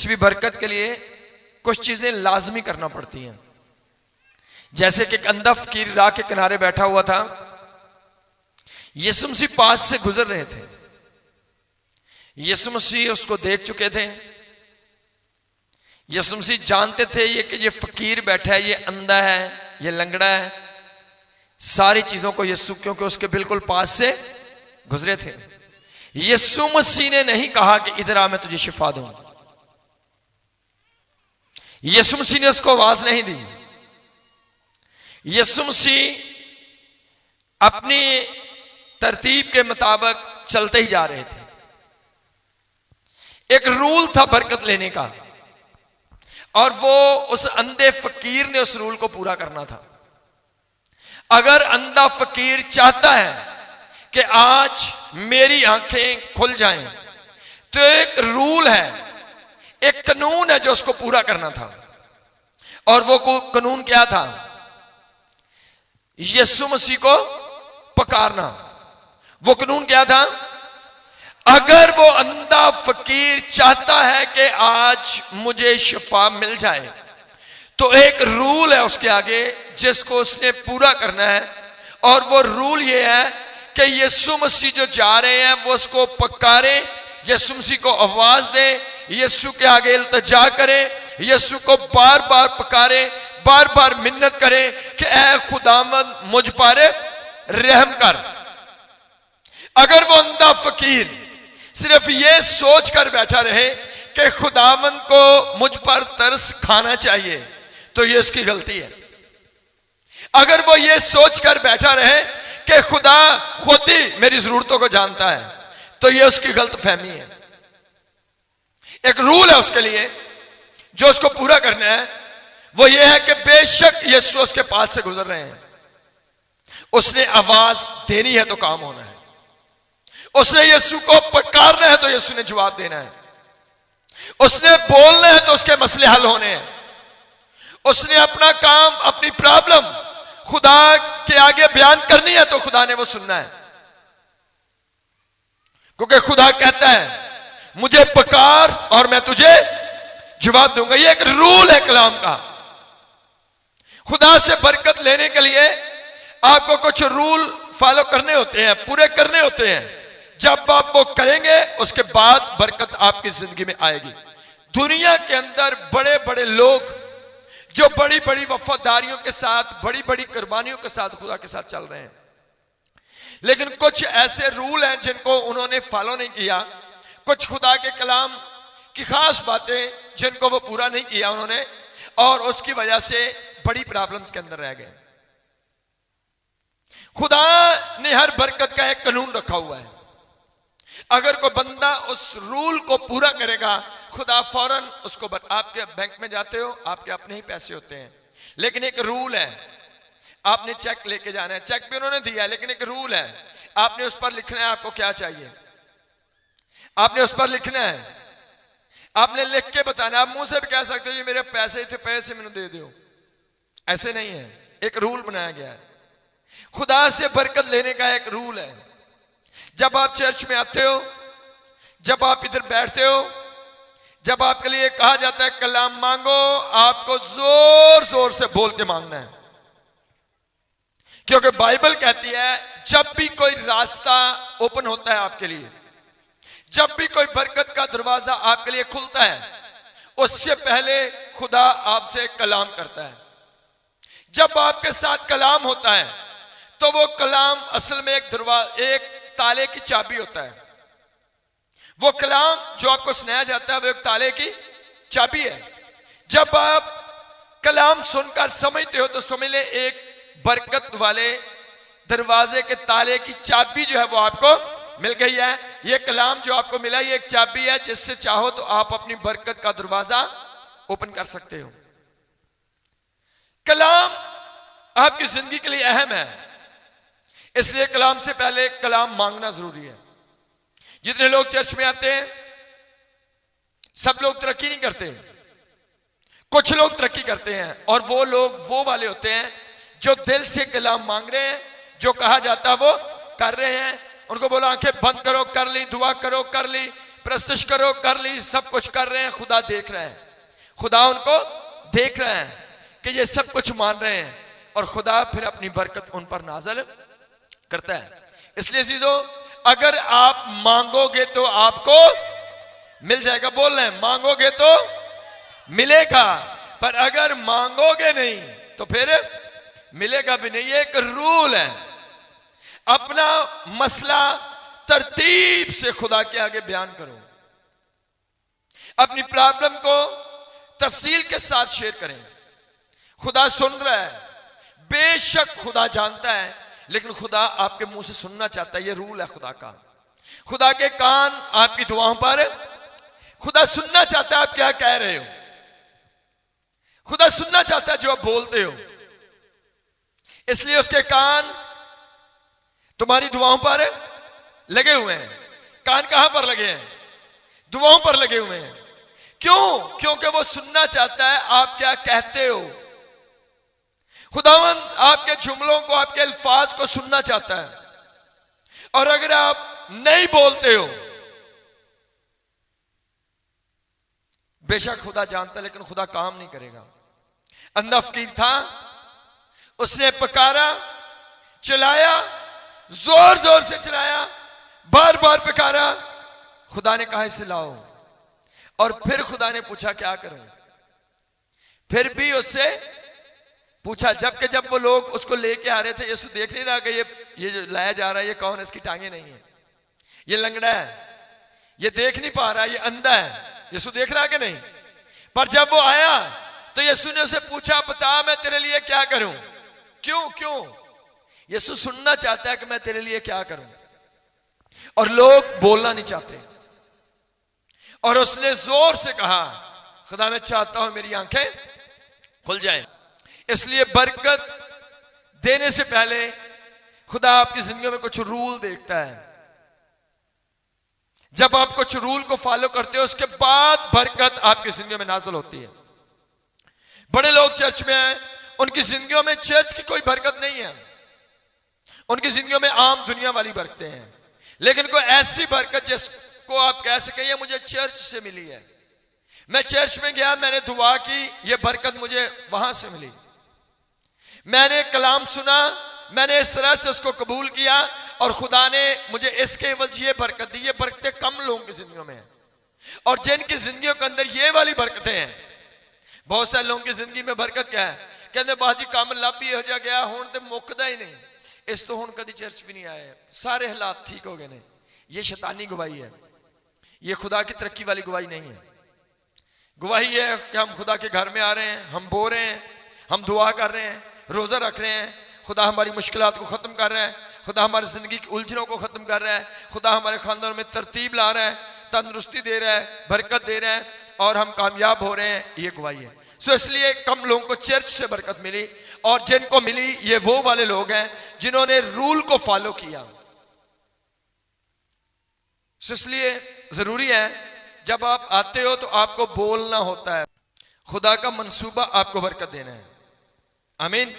किसी भी बरकत के लिए कुछ चीजें लाजमी करना पड़ती हैं। जैसे कि एक अंधा फकीर राह के किनारे बैठा हुआ था, यीशु मसीह पास से गुजर रहे थे। यीशु मसीह उसको देख चुके थे। यीशु मसीह जानते थे ये फकीर बैठा है, ये अंधा है, ये लंगड़ा है। सारी चीजों को यीशु, क्योंकि उसके बिल्कुल पास से गुजरे थे। यीशु मसीह ने नहीं कहा कि इधर आ मैं तुझे शिफा दूं। यीशु मसीह ने उसको आवाज नहीं दी। यीशु मसीह अपनी तरतीब के मुताबिक चलते ही जा रहे थे। एक रूल था बरकत लेने का, और वो उस अंधे फकीर ने उस रूल को पूरा करना था। अगर अंधा फकीर चाहता है कि आज मेरी आंखें खुल जाएं, तो एक रूल है, एक कानून है जो उसको पूरा करना था। और वो कानून क्या था? यीशु मसीह को पुकारना। वो कानून क्या था? अगर वो अंधा फकीर चाहता है कि आज मुझे शिफा मिल जाए, तो एक रूल है उसके आगे जिसको उसने पूरा करना है। और वो रूल ये है कि यीशु मसीह जो जा रहे हैं वो उसको पुकारे, यीशु मसीह को आवाज दे, यीशु के आगे इल्तिजा करे, यीशु को बार बार पुकारे, बार बार मिन्नत करे कि ऐ खुदावंद मुझ पर रहम कर। अगर वो अंधा फकीर सिर्फ ये सोच कर बैठा रहे कि खुदावंद को मुझ पर तरस खाना चाहिए, तो ये उसकी गलती है। अगर वो ये सोच कर बैठा रहे कि खुदा खुद ही मेरी जरूरतों को जानता है, तो ये उसकी गलत फहमी है। एक रूल है उसके लिए जो उसको पूरा करना है। वो ये है कि बेशक यीशु उसके पास से गुजर रहे हैं, उसने आवाज देनी है तो काम होना है। उसने यीशु को पुकारना है तो यीशु ने जवाब देना है। उसने बोलना है तो उसके मसले हल होने हैं। उसने अपना काम, अपनी प्रॉब्लम खुदा के आगे बयान करनी है तो खुदा ने वो सुनना है। क्योंकि खुदा कहता है मुझे पुकार और मैं तुझे जवाब दूंगा। ये एक रूल है कलाम का। खुदा से बरकत लेने के लिए आपको कुछ रूल फॉलो करने होते हैं, पूरे करने होते हैं। जब आप वो करेंगे उसके बाद बरकत आपकी जिंदगी में आएगी। दुनिया के अंदर बड़े बड़े लोग जो बड़ी बड़ी वफादारियों के साथ, बड़ी बड़ी कुर्बानियों के साथ खुदा के साथ चल रहे हैं, लेकिन कुछ ऐसे रूल हैं जिनको उन्होंने फॉलो नहीं किया। कुछ खुदा के कलाम की खास बातें जिनको वो पूरा नहीं किया उन्होंने, और उसकी वजह से बड़ी प्रॉब्लम्स के अंदर रह गए। खुदा ने हर बरकत का एक कानून रखा हुआ है। अगर कोई बंदा उस रूल को पूरा करेगा, खुदा फौरन उसको आपके बैंक में जाते हो, आपके अपने ही पैसे होते हैं, लेकिन एक रूल है, आपने चेक लेके जाना है। चेक भी उन्होंने दिया, लेकिन एक रूल है, आपने उस पर लिखना है आपको क्या चाहिए। आपने उस पर लिखना है, आपने लिख के बताना। आप मुंह से भी कह सकते हो जी मेरे पैसे ही थे, पैसे मैंने दे दो, ऐसे नहीं है। एक रूल बनाया गया है। खुदा से बरकत लेने का एक रूल है। जब आप चर्च में आते हो, जब आप इधर बैठते हो, जब आपके लिए कहा जाता है कलाम मांगो, आपको जोर जोर से बोल के मांगना है। क्योंकि बाइबल कहती है जब भी कोई रास्ता ओपन होता है आपके लिए, जब भी कोई बरकत का दरवाजा आपके लिए खुलता है, उससे पहले खुदा आपसे कलाम करता है। जब आपके साथ कलाम होता है तो वो कलाम असल में एक ताले की चाबी होता है। वो कलाम जो आपको सुनाया जाता है वो एक ताले की चाबी है। जब आप कलाम सुनकर समझते हो तो समझ ले एक बरकत वाले दरवाजे के ताले की चाबी जो है वो आपको मिल गई है। ये कलाम जो आपको मिला ये एक चाबी है जिससे चाहो तो आप अपनी बरकत का दरवाजा ओपन कर सकते हो। कलाम आपकी जिंदगी के लिए अहम है, इसलिए कलाम से पहले कलाम मांगना जरूरी है। जितने लोग चर्च में आते हैं सब लोग तरक्की नहीं करते, कुछ लोग तरक्की करते हैं, और वो लोग वो वाले होते हैं जो दिल से कलाम मांग रहे हैं, जो कहा जाता है वो कर रहे हैं। उनको बोला आंखें बंद करो, कर ली, दुआ करो, कर ली, प्रस्तुत करो, कर ली, सब कुछ कर रहे हैं, खुदा देख रहे हैं, खुदा उनको देख रहे हैं कि ये सब कुछ मान रहे हैं, और खुदा फिर अपनी बरकत उन पर नाज़िल करता है। इसलिए अजीजों, अगर आप मांगोगे तो आपको मिल जाएगा। बोल रहे हैं, मांगोगे तो मिलेगा, पर अगर मांगोगे नहीं तो फिर मिलेगा भी नहीं। ये एक रूल है। अपना मसला तरतीब से खुदा के आगे बयान करो, अपनी प्रॉब्लम को तफसील के साथ शेयर करें। खुदा सुन रहा है, बेशक खुदा जानता है, लेकिन खुदा आपके मुंह से सुनना चाहता है। ये रूल है खुदा का। खुदा के कान आपकी दुआओं पर, खुदा सुनना चाहता है आप क्या कह रहे हो, खुदा सुनना चाहता है जो आप बोलते हो। इसलिए उसके कान तुम्हारी दुआओं पर लगे हुए हैं। कान कहां पर लगे हैं? दुआओं पर लगे हुए हैं। क्यों? क्योंकि वो सुनना चाहता है आप क्या कहते हो। खुदावंद आपके जुमलों को, आपके अल्फाज को सुनना चाहता है, और अगर आप नहीं बोलते हो, बेशक खुदा जानता है, लेकिन खुदा काम नहीं करेगा। अंधा फकीर था, उसने पुकारा, चिल्लाया, जोर जोर से चिल्लाया, बार बार पुकारा। खुदा ने कहा इसे लाओ, और फिर खुदा ने पूछा क्या करूं। फिर भी उससे पूछा, जबकि जब वो लोग उसको लेके आ रहे थे, यीशु देख नहीं रहा कि ये जो लाया जा रहा है ये कौन है, इसकी टांगे नहीं है, ये लंगड़ा है, ये देख नहीं पा रहा, ये अंधा है। यीशु देख रहा कि नहीं? पर जब वो आया तो यीशु ने उसे पूछा, बता मैं तेरे लिए क्या करूं। क्यों? क्यों? यीशु सुनना चाहता है कि मैं तेरे लिए क्या करूं, और लोग बोलना नहीं चाहते। और उसने जोर से कहा, खुदा मैं चाहता हूं मेरी आंखें खुल जाएं। इसलिए बरकत देने से पहले खुदा आपकी जिंदगी में कुछ रूल देखता है। जब आप कुछ रूल को फॉलो करते हो, उसके बाद बरकत आपकी जिंदगी में नाज़िल होती है। बड़े लोग चर्च में हैं, उनकी जिंदगियों में चर्च की कोई बरकत नहीं है, उनकी जिंदगियों में आम दुनिया वाली बरकतें हैं। लेकिन कोई ऐसी बरकत जिसको आप कह सके ये मुझे चर्च से मिली है, मैं चर्च में गया, मैंने दुआ की, ये बरकत मुझे वहां से मिली, मैंने कलाम सुना, मैंने इस तरह से उसको कबूल किया, और खुदा ने मुझे इसके एवज ये बरकत दी। ये बरकतें कम लोगों की जिंदगियों में हैं, और जिनकी जिंदगियों के अंदर ये वाली बरकतें हैं। बहुत सारे लोगों की जिंदगी में बरकत क्या है? कहते बाजी काम लाभ भी हो जा गया, हुण तो मुकदा ही नहीं, इस तो हुण कभी चर्च भी नहीं आए, सारे हालात ठीक हो गए ने। ये शैतानी गवाही है, ये खुदा की तरक्की वाली गवाही नहीं है। गवाही है कि हम खुदा के घर में आ रहे हैं, हम बो रहे हैं, हम दुआ कर रहे हैं, रोजा रख रहे हैं, खुदा हमारी मुश्किलात को खत्म कर रहा है, खुदा हमारी जिंदगी की उलझनों को खत्म कर रहा है, खुदा हमारे खानदान में तरतीब ला रहा है, तंदुरुस्ती दे रहा है, बरकत दे रहा है, और हम कामयाब हो रहे हैं। ये गवाही है। सो इसलिए कम लोगों को चर्च से बरकत मिली, और जिनको मिली ये वो वाले लोग हैं जिन्होंने रूल को फॉलो किया। सो इसलिए जरूरी है जब आप आते हो तो आपको बोलना होता है। खुदा का मंसूबा आपको बरकत देना है। आमीन।